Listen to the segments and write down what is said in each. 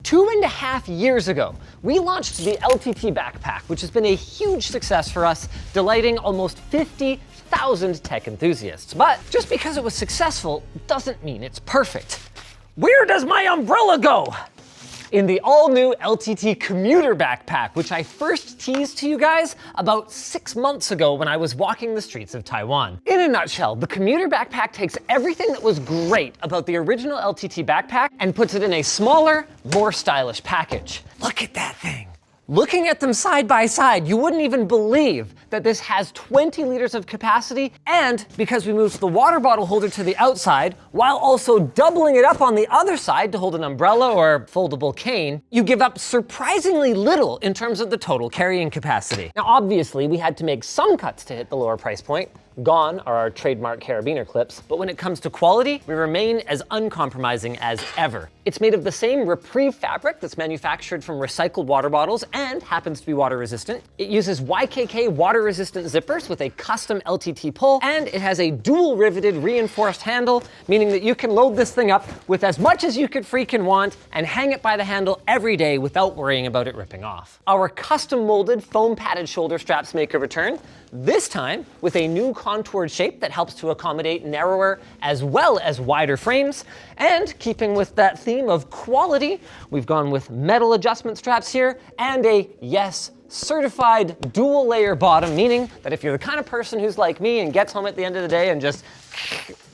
2.5 years ago, we launched the LTT Backpack, which has been a huge success for us, delighting almost 50,000 tech enthusiasts. But just because it was successful doesn't mean it's perfect. Where does my umbrella go? In the all-new LTT Commuter Backpack, which I first teased to you guys about 6 months ago when I was walking the streets of Taiwan. In a nutshell, the Commuter Backpack takes everything that was great about the original LTT Backpack and puts it in a smaller, more stylish package. Look at that thing. Looking at them side by side, you wouldn't even believe that this has 20 liters of capacity, and because we moved the water bottle holder to the outside, while also doubling it up on the other side to hold an umbrella or foldable cane, you give up surprisingly little in terms of the total carrying capacity. Now, obviously, we had to make some cuts to hit the lower price point. Gone are our trademark carabiner clips, but when it comes to quality, we remain as uncompromising as ever. It's made of the same Reprieve fabric that's manufactured from recycled water bottles and happens to be water resistant. It uses YKK water resistant zippers with a custom LTT pull, and it has a dual riveted reinforced handle, meaning that you can load this thing up with as much as you could freaking want and hang it by the handle every day without worrying about it ripping off. Our custom molded foam padded shoulder straps make a return, this time with a new contoured shape that helps to accommodate narrower as well as wider frames. And keeping with that theme of quality, we've gone with metal adjustment straps here and a, yes, certified dual layer bottom, meaning that if you're the kind of person who's like me and gets home at the end of the day and just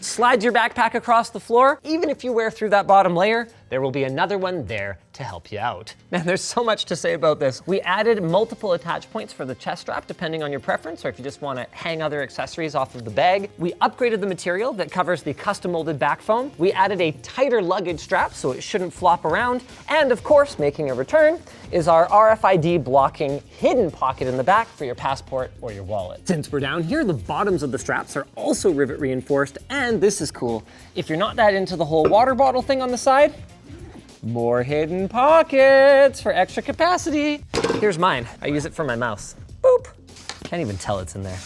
slides your backpack across the floor, even if you wear through that bottom layer, there will be another one there to help you out. Now, there's so much to say about this. We added multiple attach points for the chest strap, depending on your preference, or if you just want to hang other accessories off of the bag. We upgraded the material that covers the custom molded back foam. We added a tighter luggage strap so it shouldn't flop around. And of course, making a return is our RFID blocking hidden pocket in the back for your passport or your wallet. Since we're down here, the bottoms of the straps are also rivet reinforced, and this is cool. If you're not that into the whole water bottle thing on the side, more hidden pockets for extra capacity. Here's mine. I use it for my mouse. Boop. Can't even tell it's in there.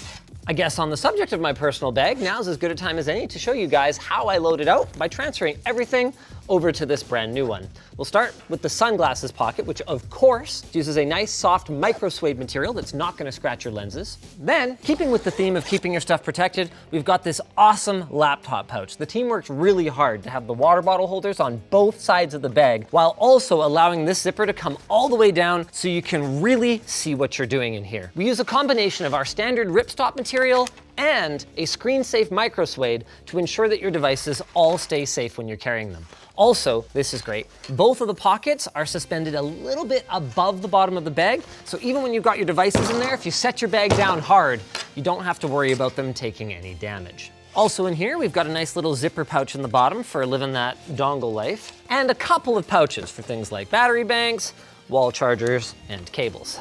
I guess on the subject of my personal bag, now's as good a time as any to show you guys how I load it out by transferring everything over to this brand new one. We'll start with the sunglasses pocket, which of course uses a nice soft micro suede material that's not gonna scratch your lenses. Then, keeping with the theme of keeping your stuff protected, we've got this awesome laptop pouch. The team worked really hard to have the water bottle holders on both sides of the bag, while also allowing this zipper to come all the way down so you can really see what you're doing in here. We use a combination of our standard ripstop material and a screen-safe micro suede to ensure that your devices all stay safe when you're carrying them. Also, this is great, both of the pockets are suspended a little bit above the bottom of the bag, so even when you've got your devices in there, if you set your bag down hard, you don't have to worry about them taking any damage. Also in here, we've got a nice little zipper pouch in the bottom for living that dongle life, and a couple of pouches for things like battery banks, wall chargers, and cables.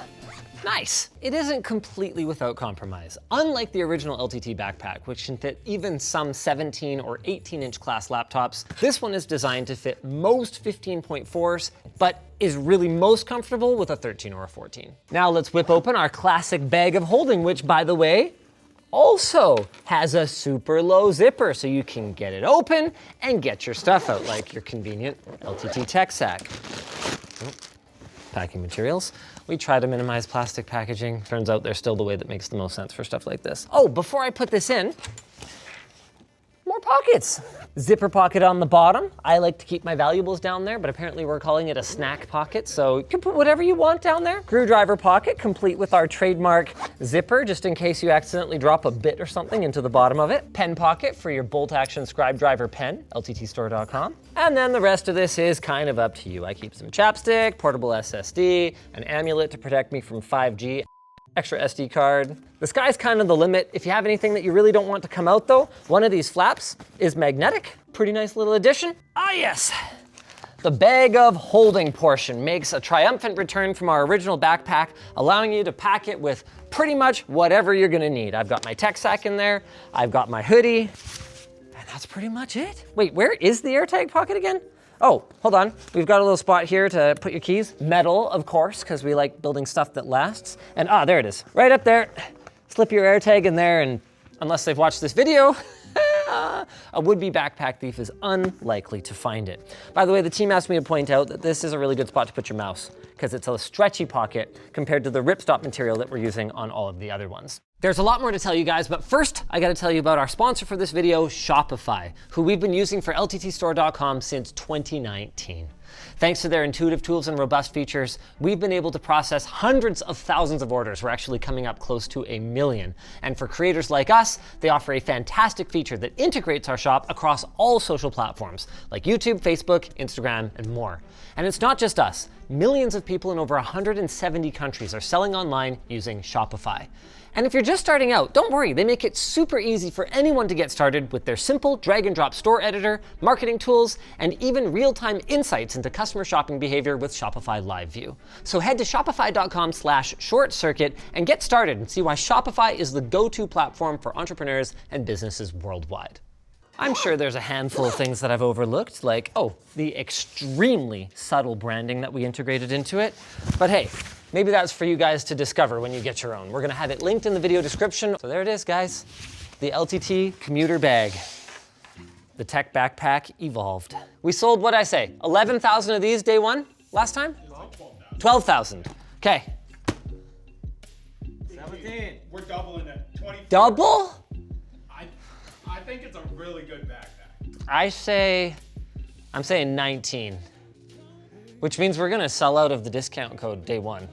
Nice. It isn't completely without compromise. Unlike the original LTT Backpack, which can fit even some 17 or 18-inch class laptops, this one is designed to fit most 15.4s, but is really most comfortable with a 13 or a 14. Now let's whip open our classic bag of holding, which, by the way, also has a super low zipper, so you can get it open and get your stuff out, like your convenient LTT tech sack. Packing materials. We try to minimize plastic packaging. Turns out they're still the way that makes the most sense for stuff like this. Oh, before I put this in, more pockets. Zipper pocket on the bottom. I like to keep my valuables down there, but apparently we're calling it a snack pocket, so you can put whatever you want down there. Screwdriver pocket, complete with our trademark zipper, just in case you accidentally drop a bit or something into the bottom of it. Pen pocket for your bolt action scribe driver pen, lttstore.com. And then the rest of this is kind of up to you. I keep some chapstick, portable SSD, an amulet to protect me from 5G, extra SD card. The sky's kind of the limit. If you have anything that you really don't want to come out though, one of these flaps is magnetic. Pretty nice little addition. Ah yes, the bag of holding portion makes a triumphant return from our original backpack, allowing you to pack it with pretty much whatever you're gonna need. I've got my tech sack in there, I've got my hoodie, and that's pretty much it. Wait, where is the AirTag pocket again? Oh, hold on. We've got a little spot here to put your keys. Metal, of course, because we like building stuff that lasts. And there it is, right up there. Slip your AirTag in there, and unless they've watched this video, A would-be backpack thief is unlikely to find it. By the way, the team asked me to point out that this is a really good spot to put your mouse because it's a stretchy pocket compared to the ripstop material that we're using on all of the other ones. There's a lot more to tell you guys, but first I gotta tell you about our sponsor for this video, Shopify, who we've been using for LTTstore.com since 2019. Thanks to their intuitive tools and robust features, we've been able to process hundreds of thousands of orders. We're actually coming up close to 1 million. And for creators like us, they offer a fantastic feature that integrates our shop across all social platforms, like YouTube, Facebook, Instagram, and more. And it's not just us. Millions of people in over 170 countries are selling online using Shopify. And if you're just starting out, don't worry, they make it super easy for anyone to get started with their simple drag and drop store editor, marketing tools, and even real-time insights into customer shopping behavior with Shopify Live View. So head to shopify.com/shortcircuit and get started and see why Shopify is the go-to platform for entrepreneurs and businesses worldwide. I'm sure there's a handful of things that I've overlooked, like, the extremely subtle branding that we integrated into it. But hey, maybe that's for you guys to discover when you get your own. We're gonna have it linked in the video description. So there it is, guys. The LTT Commuter Bag. The tech backpack evolved. We sold, what'd I say, 11,000 of these day one last time? 12,000. Okay. 17. We're doubling it. 20. Double? I think it's a really good backpack. I'm saying 19, which means we're gonna sell out of the discount code day one.